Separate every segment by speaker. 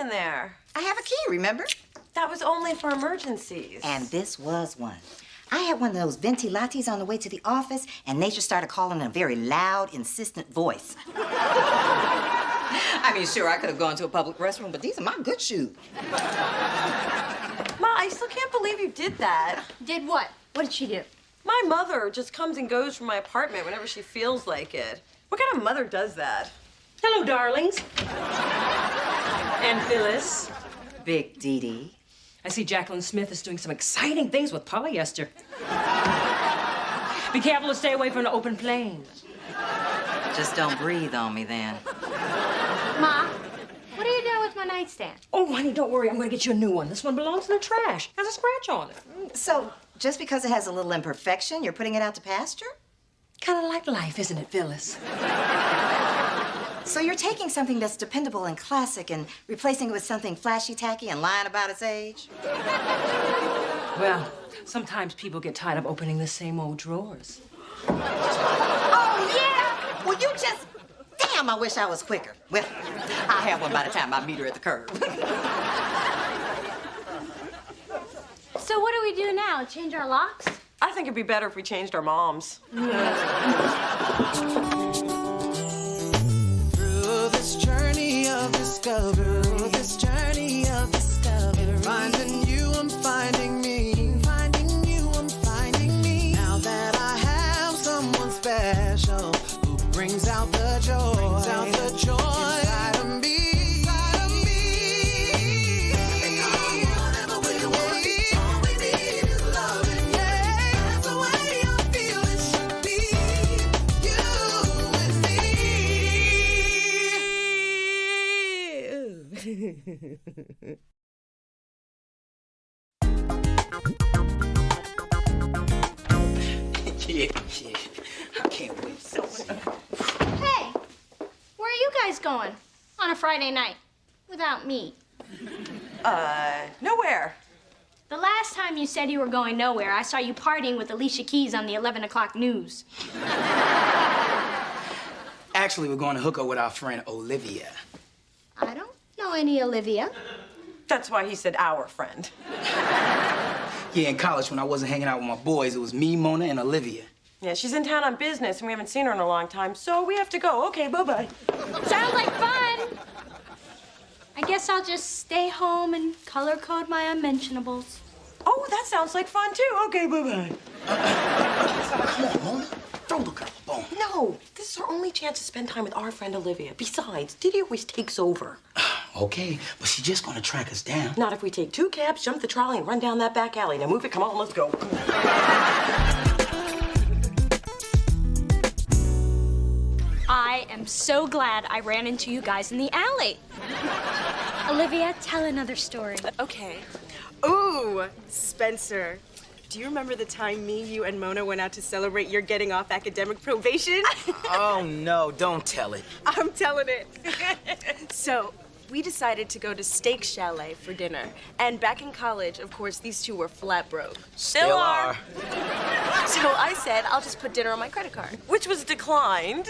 Speaker 1: in there?
Speaker 2: I have a key, remember?
Speaker 1: That was only for emergencies.
Speaker 2: And this was one. I had one of those venti lattes on the way to the office, and Nature started calling in a very loud, insistent voice. I mean, sure, I could have gone to a public restroom, but these are my good shoes.
Speaker 1: Ma, I still can't believe you did that.
Speaker 3: Did what? What did she do?
Speaker 1: My mother just comes and goes from my apartment whenever she feels like it. What kind of mother does that?
Speaker 4: Hello, darlings. And Phyllis.
Speaker 2: Big Dee Dee.
Speaker 4: I see Jacqueline Smith is doing some exciting things with polyester. Be careful to stay away from the open plain.
Speaker 2: Just don't breathe on me, then.
Speaker 3: Ma, what are you doing with my nightstand?
Speaker 4: Oh, honey, don't worry. I'm going to get you a new one. This one belongs in the trash. Has a scratch on it.
Speaker 2: So, just because it has a little imperfection, you're putting it out to pasture?
Speaker 4: Kind of like life, isn't it, Phyllis?
Speaker 2: So you're taking something that's dependable and classic and replacing it with something flashy, tacky, and lying about its age?
Speaker 4: Well, sometimes people get tired of opening the same old drawers.
Speaker 2: Oh, yeah? Well, you just... Damn, I wish I was quicker. Well, I'll have one by the time I meet her at the curb.
Speaker 3: So what do we do now? Change our locks?
Speaker 1: I think it'd be better if we changed our moms.
Speaker 5: This journey of discovery. Finding you, I'm finding me. Finding you, I'm finding me. Now that I have someone special who brings out the joy. Brings out the joy inside of me. Inside of me. And come whatever we want. All we need is loving. Yeah, that's the way I feel it should be. You and me.
Speaker 6: Yeah. I can't wait.
Speaker 3: Hey, where are you guys going on a Friday night without me?
Speaker 1: Nowhere.
Speaker 3: The last time you said you were going nowhere, I saw you partying with Alicia Keys on the 11 o'clock news.
Speaker 6: Actually, we're going to hook up with our friend Olivia.
Speaker 3: I don't know any Olivia.
Speaker 1: That's why he said our friend.
Speaker 6: Yeah, in college, when I wasn't hanging out with my boys, it was me, Mona, and Olivia.
Speaker 1: Yeah, she's in town on business, and we haven't seen her in a long time, so we have to go. Okay, bye-bye.
Speaker 3: Sounds like fun. I guess I'll just stay home and color code my unmentionables.
Speaker 1: Oh, that sounds like fun, too. Okay, bye-bye.
Speaker 6: Come on, Mona. Throw the girl a bone.
Speaker 1: No, this is our only chance to spend time with our friend Olivia. Besides, Diddy always takes over.
Speaker 6: Okay, but she's just going to track us down.
Speaker 1: Not if we take 2 cabs, jump the trolley, and run down that back alley. Now move it, come on, let's go.
Speaker 3: I am so glad I ran into you guys in the alley. Olivia, tell another story.
Speaker 7: Okay. Ooh, Spencer. Do you remember the time me, you, and Mona went out to celebrate your getting off academic probation?
Speaker 8: Oh, no, don't tell it.
Speaker 7: I'm telling it. So, we decided to go to Steak Chalet for dinner. And back in college, of course, these two were flat broke.
Speaker 8: Still are.
Speaker 7: So I said, I'll just put dinner on my credit card.
Speaker 1: Which was declined.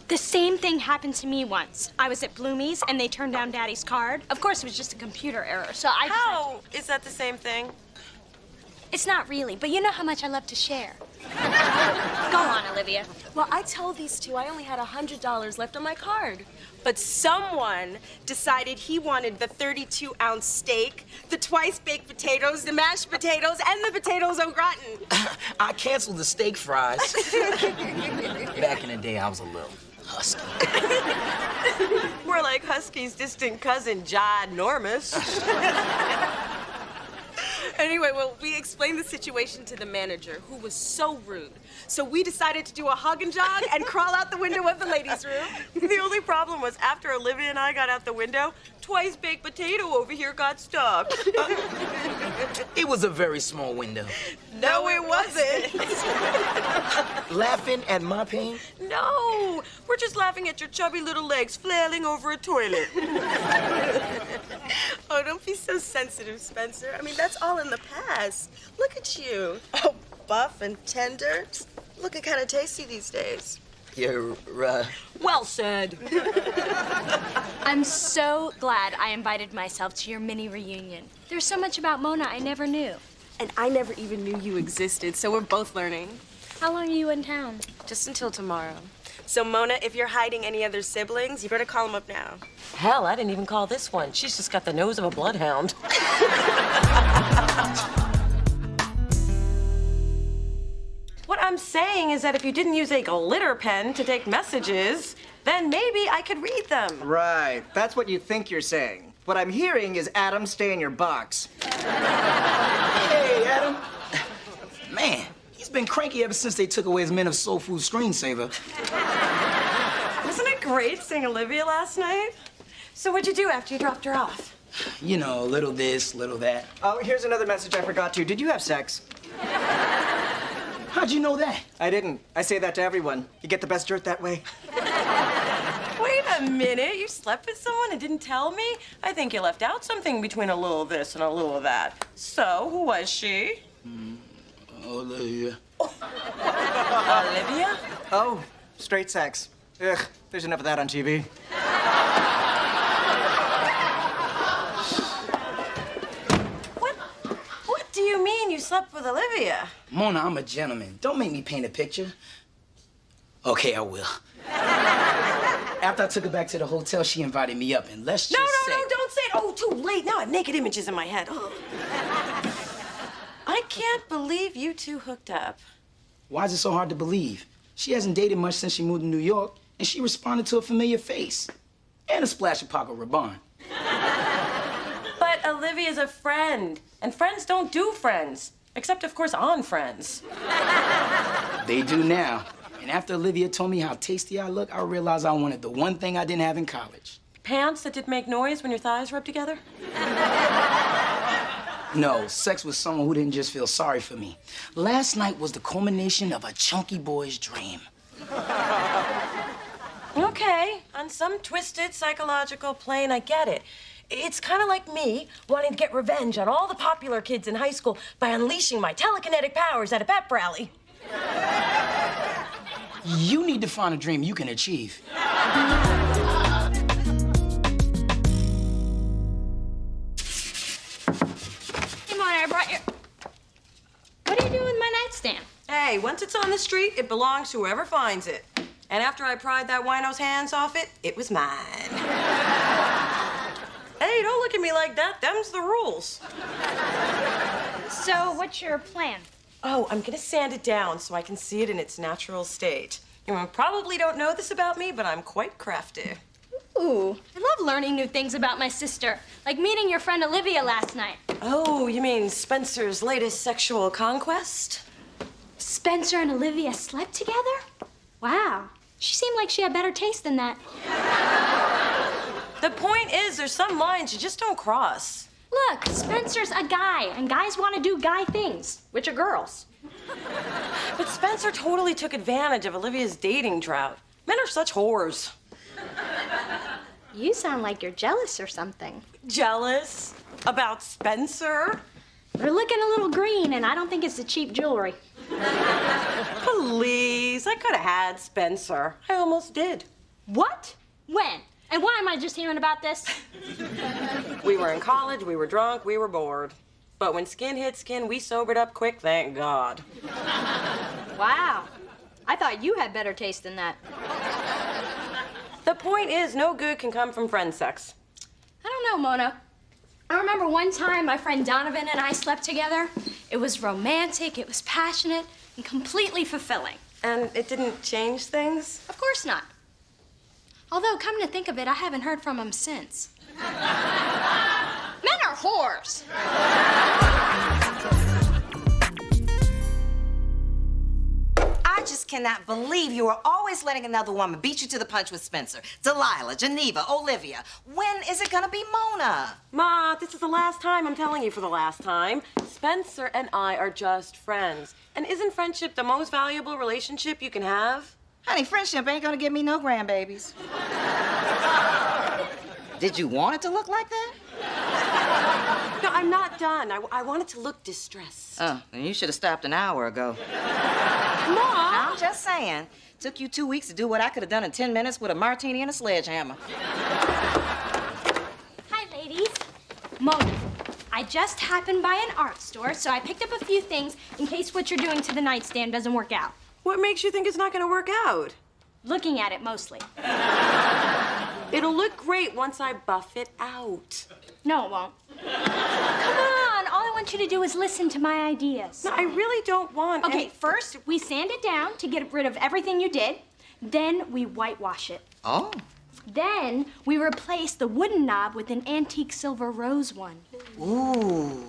Speaker 3: The same thing happened to me once. I was at Bloomie's and they turned down Daddy's card. Of course, it was just a computer error, so I
Speaker 1: How is that the same thing?
Speaker 3: It's not really, but you know how much I love to share. Go on, Olivia.
Speaker 7: Well, I told these two I only had $100 left on my card. But someone decided he wanted the 32-ounce steak, the twice-baked potatoes, the mashed potatoes, and the potatoes au gratin.
Speaker 8: I canceled the steak fries. Back in the day, I was a little husky.
Speaker 1: More like Husky's distant cousin, Ginormous.
Speaker 7: Anyway, well, we explained the situation to the manager, who was so rude. So we decided to do a hug and jog and crawl out the window of the ladies' room.
Speaker 1: The only problem was after Olivia and I got out the window, twice-baked potato over here got stuck.
Speaker 8: It was a very small window.
Speaker 1: No, it wasn't.
Speaker 8: Laughing at my pain?
Speaker 1: No, we're just laughing at your chubby little legs flailing over a toilet.
Speaker 7: Oh, don't be so sensitive, Spencer. I mean, that's all in the past. Look at you. Oh, buff and tender. Just looking kind of tasty these days.
Speaker 8: You're,
Speaker 7: Well said.
Speaker 3: I'm so glad I invited myself to your mini reunion. There's so much about Mona I never knew.
Speaker 7: And I never even knew you existed, so we're both learning.
Speaker 3: How long are you in town?
Speaker 7: Just until tomorrow. So, Mona, if you're hiding any other siblings, you better call them up now.
Speaker 9: Hell, I didn't even call this one. She's just got the nose of a bloodhound.
Speaker 7: What I'm saying is that if you didn't use a glitter pen to take messages, then maybe I could read them.
Speaker 10: Right. That's what you think you're saying. What I'm hearing is, Adam, stay in your box.
Speaker 6: Hey, Adam. Man, he's been cranky ever since they took away his Men of Soul Food screensaver.
Speaker 7: Wasn't it great seeing Olivia last night? So what'd you do after you dropped her off?
Speaker 6: You know, little this, little that.
Speaker 10: Oh, here's another message I forgot to. Did you have sex?
Speaker 6: How'd you know that?
Speaker 10: I didn't. I say that to everyone. You get the best dirt that way.
Speaker 7: Wait a minute, you slept with someone and didn't tell me? I think you left out something between a little this and a little that. So, who was she?
Speaker 6: Olivia.
Speaker 7: Olivia?
Speaker 10: Oh, straight sex. Ugh, there's enough of that on TV.
Speaker 7: What do you mean you slept with Olivia?
Speaker 6: Mona, I'm a gentleman. Don't make me paint a picture. Okay, I will. After I took her back to the hotel, she invited me up, and let's just say...
Speaker 7: No, don't say it. Oh, too late. Now I have naked images in my head. Oh. I can't believe you two hooked up.
Speaker 6: Why is it so hard to believe? She hasn't dated much since she moved to New York, and she responded to a familiar face. And a splash of Paco Rabanne.
Speaker 7: But Olivia's a friend, and friends don't do friends. Except, of course, on Friends.
Speaker 6: They do now. And after Olivia told me how tasty I look, I realized I wanted the one thing I didn't have in college.
Speaker 7: Pants that did make noise when your thighs rubbed together?
Speaker 6: No, sex with someone who didn't just feel sorry for me. Last night was the culmination of a chunky boy's dream.
Speaker 7: Okay, on some twisted psychological plane, I get it. It's kind of like me wanting to get revenge on all the popular kids in high school by unleashing my telekinetic powers at a pep rally.
Speaker 6: You need to find a dream you can achieve.
Speaker 3: Come on, I brought your... What are you doing with my nightstand?
Speaker 1: Hey, once it's on the street, it belongs to whoever finds it. And after I pried that wino's hands off it, it was mine. Hey, don't look at me like that. Them's the rules.
Speaker 3: So, what's your plan?
Speaker 7: Oh, I'm gonna sand it down so I can see it in its natural state. You probably don't know this about me, but I'm quite crafty.
Speaker 3: Ooh, I love learning new things about my sister, like meeting your friend Olivia last night.
Speaker 7: Oh, you mean Spencer's latest sexual conquest?
Speaker 3: Spencer and Olivia slept together? Wow, she seemed like she had better taste than that.
Speaker 7: The point is, there's some lines you just don't cross.
Speaker 3: Look, Spencer's a guy, and guys want to do guy things, which are girls.
Speaker 7: But Spencer totally took advantage of Olivia's dating drought. Men are such whores.
Speaker 3: You sound like you're jealous or something.
Speaker 7: Jealous? About Spencer?
Speaker 3: You're looking a little green, and I don't think it's the cheap jewelry.
Speaker 7: Please, I could have had Spencer. I almost did.
Speaker 3: What? When? And why am I just hearing about this?
Speaker 7: We were in college, we were drunk, we were bored. But when skin hit skin, we sobered up quick, thank God.
Speaker 3: Wow. I thought you had better taste than that.
Speaker 7: The point is, no good can come from friend sex.
Speaker 3: I don't know, Mona. I remember one time my friend Donovan and I slept together. It was romantic, it was passionate, and completely fulfilling.
Speaker 7: And it didn't change things?
Speaker 3: Of course not. Although, come to think of it, I haven't heard from him since. Men are whores.
Speaker 2: I just cannot believe you are always letting another woman beat you to the punch with Spencer, Delilah, Geneva, Olivia. When is it gonna be Mona?
Speaker 7: Ma, this is the last time, I'm telling you for the last time. Spencer and I are just friends. And isn't friendship the most valuable relationship you can have?
Speaker 2: Honey, friendship ain't gonna give me no grandbabies. Did you want it to look like that?
Speaker 7: No, I'm not done. I want it to look distressed.
Speaker 2: Oh, then you should have stopped an hour ago.
Speaker 7: Ma!
Speaker 2: I'm just saying, Took you 2 weeks to do what I could have done in 10 minutes with a martini and a sledgehammer.
Speaker 3: Hi, ladies. Mona, I just happened by an art store, so I picked up a few things in case what you're doing to the nightstand doesn't work out.
Speaker 1: What makes you think it's not gonna work out?
Speaker 3: Looking at it mostly.
Speaker 1: It'll look great once I buff it out.
Speaker 3: No, it won't. Come on, all I want you to do is listen to my ideas.
Speaker 1: No, I really don't want
Speaker 3: Okay, first we sand it down to get rid of everything you did. Then we whitewash it.
Speaker 2: Oh.
Speaker 3: Then we replace the wooden knob with an antique silver rose one.
Speaker 2: Ooh.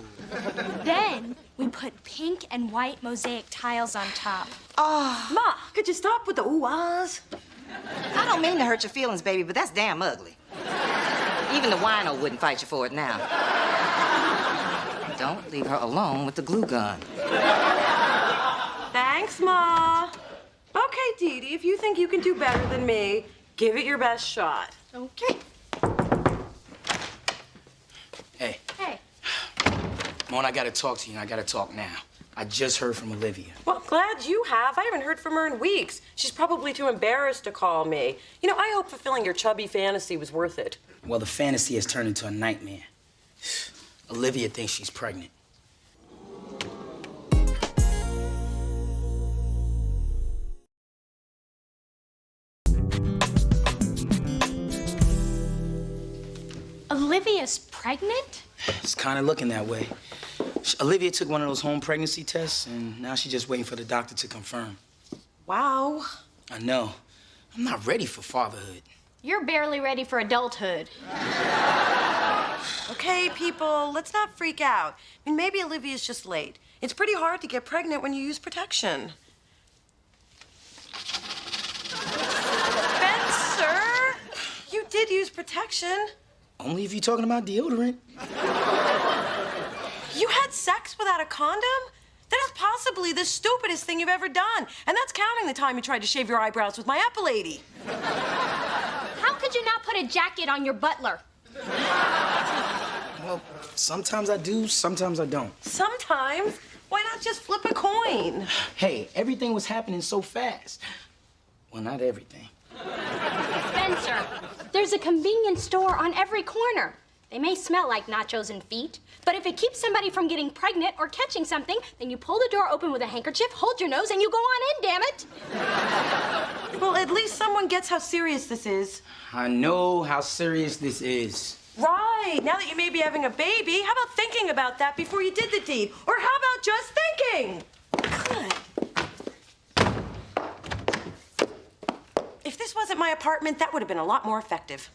Speaker 3: Then we put pink and white mosaic tiles on top.
Speaker 2: Oh.
Speaker 1: Ma, could you stop with the ooh-ahs?
Speaker 2: I don't mean to hurt your feelings, baby, but that's damn ugly. Even the wino wouldn't fight you for it now. Don't leave her alone with the glue gun.
Speaker 1: Thanks, Ma. Okay, Dee Dee, if you think you can do better than me, give it your best shot.
Speaker 3: Okay.
Speaker 6: Hey,
Speaker 3: Hey.
Speaker 6: Mona, I gotta talk to you, and I gotta talk now. I just heard from Olivia.
Speaker 1: Well, glad you have. I haven't heard from her in weeks. She's probably too embarrassed to call me. You know, I hope fulfilling your chubby fantasy was worth it.
Speaker 6: Well, the fantasy has turned into a nightmare. Olivia thinks she's pregnant.
Speaker 3: Olivia's pregnant?
Speaker 6: It's kind of looking that way. Olivia took one of those home pregnancy tests, and now she's just waiting for the doctor to confirm.
Speaker 1: Wow.
Speaker 6: I know. I'm not ready for fatherhood.
Speaker 3: You're barely ready for adulthood.
Speaker 1: Okay, people, let's not freak out. I mean, maybe Olivia's just late. It's pretty hard to get pregnant when you use protection. Spencer, you did use protection.
Speaker 6: Only if you're talking about deodorant.
Speaker 1: You had sex without a condom? That is possibly the stupidest thing you've ever done. And that's counting the time you tried to shave your eyebrows with my epilady.
Speaker 3: How could you not put a jacket on your butler?
Speaker 6: Well, sometimes I do, sometimes I don't.
Speaker 1: Sometimes. Why not just flip a coin?
Speaker 6: Hey, everything was happening so fast. Well, not everything.
Speaker 3: Spencer, there's a convenience store on every corner. They may smell like nachos and feet, but if it keeps somebody from getting pregnant or catching something, then you pull the door open with a handkerchief, hold your nose, and you go on in, damn it.
Speaker 1: Well, at least someone gets how serious this is.
Speaker 6: I know how serious this is.
Speaker 1: Right. Now that you may be having a baby, how about thinking about that before you did the deed? Or how about just thinking? Good. If this wasn't my apartment, that would have been a lot more effective.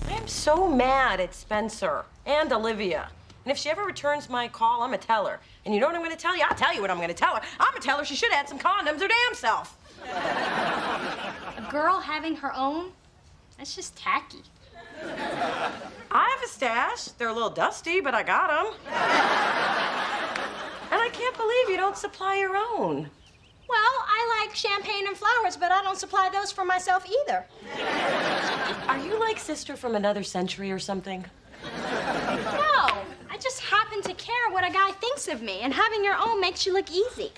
Speaker 1: I'm so mad at Spencer and Olivia. And if she ever returns my call, I'm gonna tell her. And you know what I'm gonna tell you? I'll tell you what I'm gonna tell her. I'm gonna tell her she should have had some condoms her damn self.
Speaker 3: A girl having her own? That's just tacky.
Speaker 1: I have a stash. They're a little dusty, but I got them. And I can't believe you don't supply your own.
Speaker 3: Well, I like champagne and flowers, but I don't supply those for myself either.
Speaker 1: Are you like sister from another century or something?
Speaker 3: No, I just happen to care what a guy thinks of me, and having your own makes you look easy.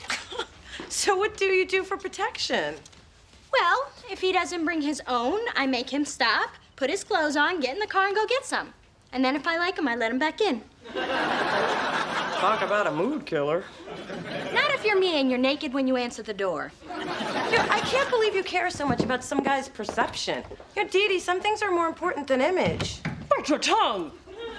Speaker 1: So what do you do for protection?
Speaker 3: Well, if he doesn't bring his own, I make him stop, put his clothes on, get in the car, and go get some. And then if I like him, I let him back in.
Speaker 1: Talk about a mood killer.
Speaker 3: Not if you're me and you're naked when you answer the door.
Speaker 1: I can't believe you care so much about some guy's perception. You know, Dee Dee, some things are more important than image.
Speaker 4: Bite your tongue.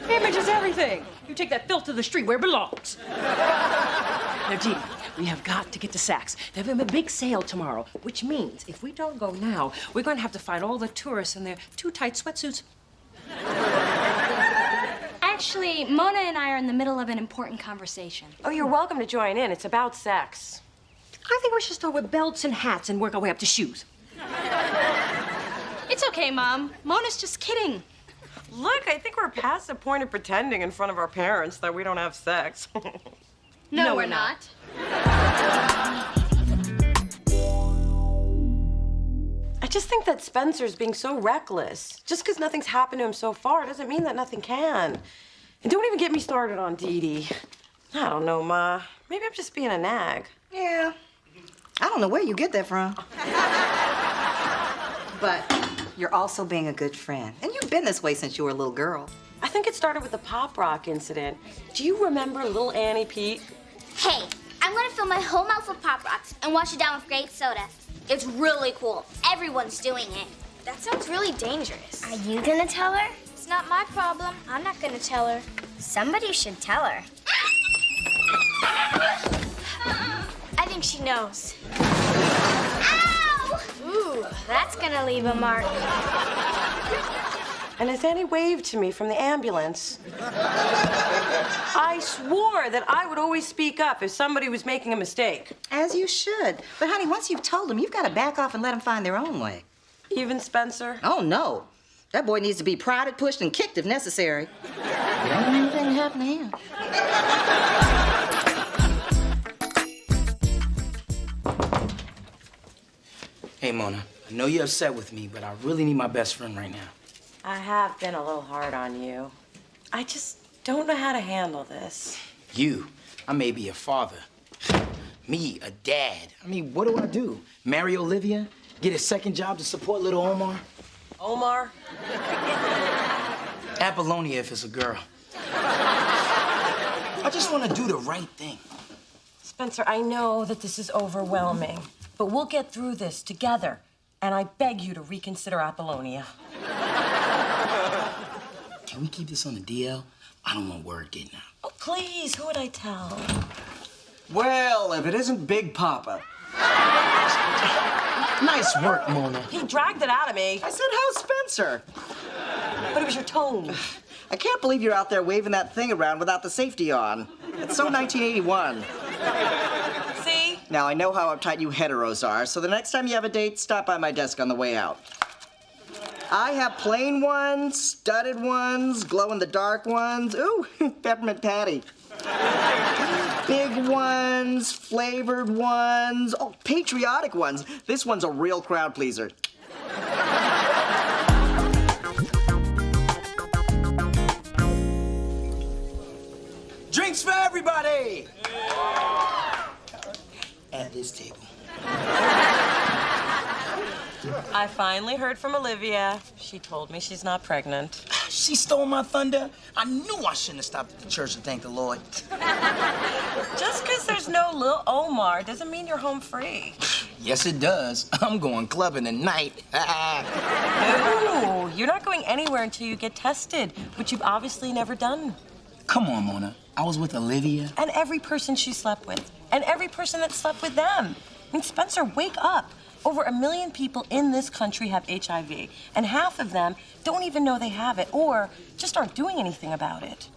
Speaker 4: Image is everything. You take that filth to the street where it belongs. Now, Dee, we have got to get to Saks. They have a big sale tomorrow, which means if we don't go now, we're going to have to find all the tourists in their too tight sweatsuits.
Speaker 3: Actually, Mona and I are in the middle of an important conversation.
Speaker 1: Oh, you're welcome to join in. It's about sex.
Speaker 4: I think we should start with belts and hats and work our way up to shoes.
Speaker 3: It's okay, Mom. Mona's just kidding.
Speaker 1: Look, I think we're past the point of pretending in front of our parents that we don't have sex.
Speaker 3: No, we're not.
Speaker 1: I just think that Spencer's being so reckless. Just because nothing's happened to him so far doesn't mean that nothing can. And don't even get me started on Dee Dee. I don't know, Ma. Maybe I'm just being a nag.
Speaker 2: Yeah. I don't know where you get that from. But you're also being a good friend. And you've been this way since you were a little girl.
Speaker 1: I think it started with the pop rock incident. Do you remember little Annie Pete?
Speaker 11: Hey, I'm gonna fill my whole mouth with Pop Rocks and wash it down with grape soda. It's really cool. Everyone's doing it.
Speaker 7: That sounds really dangerous.
Speaker 11: Are you gonna tell her? It's not my problem. I'm not gonna tell her. Somebody should tell her. I think she knows. Ow! Ooh, that's gonna leave a mark.
Speaker 1: And as Annie waved to me from the ambulance, I swore that I would always speak up if somebody was making a mistake.
Speaker 2: As you should. But honey, once you've told them, you've got to back off and let them find their own way.
Speaker 1: Even Spencer?
Speaker 2: Oh, no. That boy needs to be prodded, pushed, and kicked if necessary. Don't anything happen to him.
Speaker 6: Hey, Mona, I know you're upset with me, but I really need my best friend right now.
Speaker 1: I have been a little hard on you. I just don't know how to handle this.
Speaker 6: You, I may be a father. Me, a dad. I mean, what do I do? Marry Olivia? Get a second job to support little Omar?
Speaker 1: Omar?
Speaker 6: Apollonia if it's a girl. I just want to do the right thing.
Speaker 1: Spencer, I know that this is overwhelming, but we'll get through this together. And I beg you to reconsider Apollonia.
Speaker 6: Can we keep this on the DL? I don't want word getting out.
Speaker 1: Oh, please, who would I tell?
Speaker 10: Well, if it isn't Big Papa.
Speaker 6: Nice work, Mona.
Speaker 1: He dragged it out of me.
Speaker 10: I said, how's Spencer?
Speaker 1: But it was your tone.
Speaker 10: I can't believe you're out there waving that thing around without the safety on. It's so 1981.
Speaker 1: See?
Speaker 10: Now, I know how uptight you heteros are, so the next time you have a date, stop by my desk on the way out. I have plain ones, studded ones, glow-in-the-dark ones. Ooh, peppermint patty. Big ones, flavored ones, oh, patriotic ones. This one's a real crowd pleaser.
Speaker 6: Drinks for everybody! At this table.
Speaker 1: I finally heard from Olivia. She told me she's not pregnant.
Speaker 6: She stole my thunder. I knew I shouldn't have stopped at the church to thank the Lord.
Speaker 1: Just because there's no little Omar doesn't mean you're home free.
Speaker 6: Yes, it does. I'm going clubbing tonight.
Speaker 1: No, you're not going anywhere until you get tested, which you've obviously never done.
Speaker 6: Come on, Mona. I was with Olivia.
Speaker 1: And every person she slept with, and every person that slept with them. I mean, Spencer, wake up. Over 1 million people in this country have HIV, and half of them don't even know they have it or just aren't doing anything about it.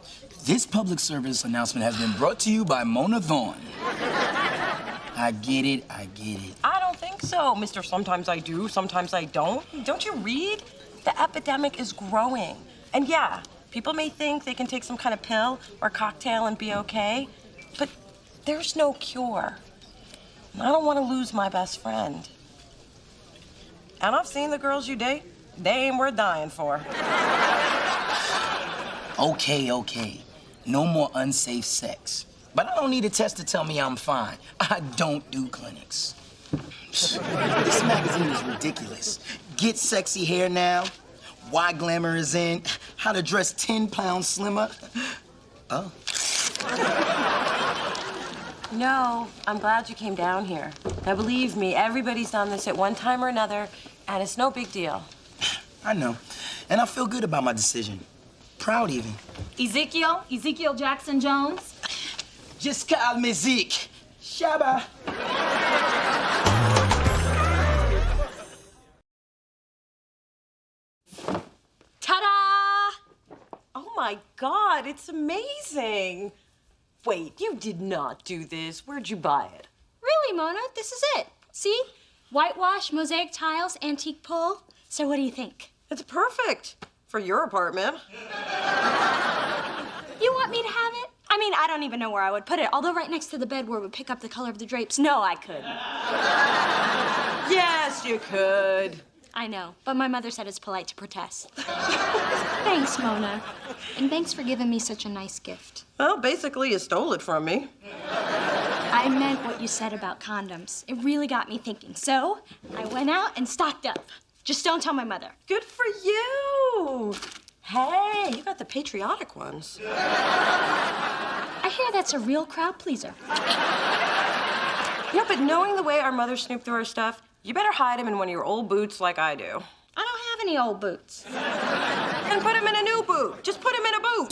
Speaker 6: This public service announcement has been brought to you by Mona Thorne. I get it, I get it.
Speaker 1: I don't think so, Mr. Sometimes I do, sometimes I don't. Don't you read? The epidemic is growing. And yeah, people may think they can take some kind of pill or cocktail and be okay, but there's no cure. And I don't want to lose my best friend. And I've seen the girls you date. They ain't worth dying for.
Speaker 6: Okay. No more unsafe sex. But I don't need a test to tell me I'm fine. I don't do clinics. This magazine is ridiculous. Get sexy hair now. Why glamour is in. How to dress 10 pounds slimmer. Oh.
Speaker 1: No, I'm glad you came down here. Now, believe me, everybody's done this at one time or another, and it's no big deal.
Speaker 6: I know. And I feel good about my decision. Proud, even.
Speaker 12: Ezekiel Jackson Jones.
Speaker 6: Just call me Zeke. Shabba.
Speaker 1: Ta-da! Oh, my God, it's amazing. Wait, you did not do this. Where'd you buy it?
Speaker 3: Really, Mona? This is it. See? Whitewash, mosaic tiles, antique pull. So what do you think?
Speaker 1: It's perfect for your apartment.
Speaker 3: You want me to have it? I mean, I don't even know where I would put it. Although right next to the bed where it would pick up the color of the drapes. No, I couldn't.
Speaker 1: Yes, you could.
Speaker 3: I know, but my mother said it's polite to protest. Thanks, Mona. And thanks for giving me such a nice gift.
Speaker 1: Well, basically, you stole it from me.
Speaker 3: I meant what you said about condoms. It really got me thinking. So I went out and stocked up. Just don't tell my mother.
Speaker 1: Good for you. Hey, you got the patriotic ones.
Speaker 3: I hear that's a real crowd pleaser.
Speaker 1: Yeah, but knowing the way our mother snooped through our stuff, you better hide them in one of your old boots like I do.
Speaker 3: I don't have any old boots.
Speaker 1: Then put them in a new boot. Just put them in a boot.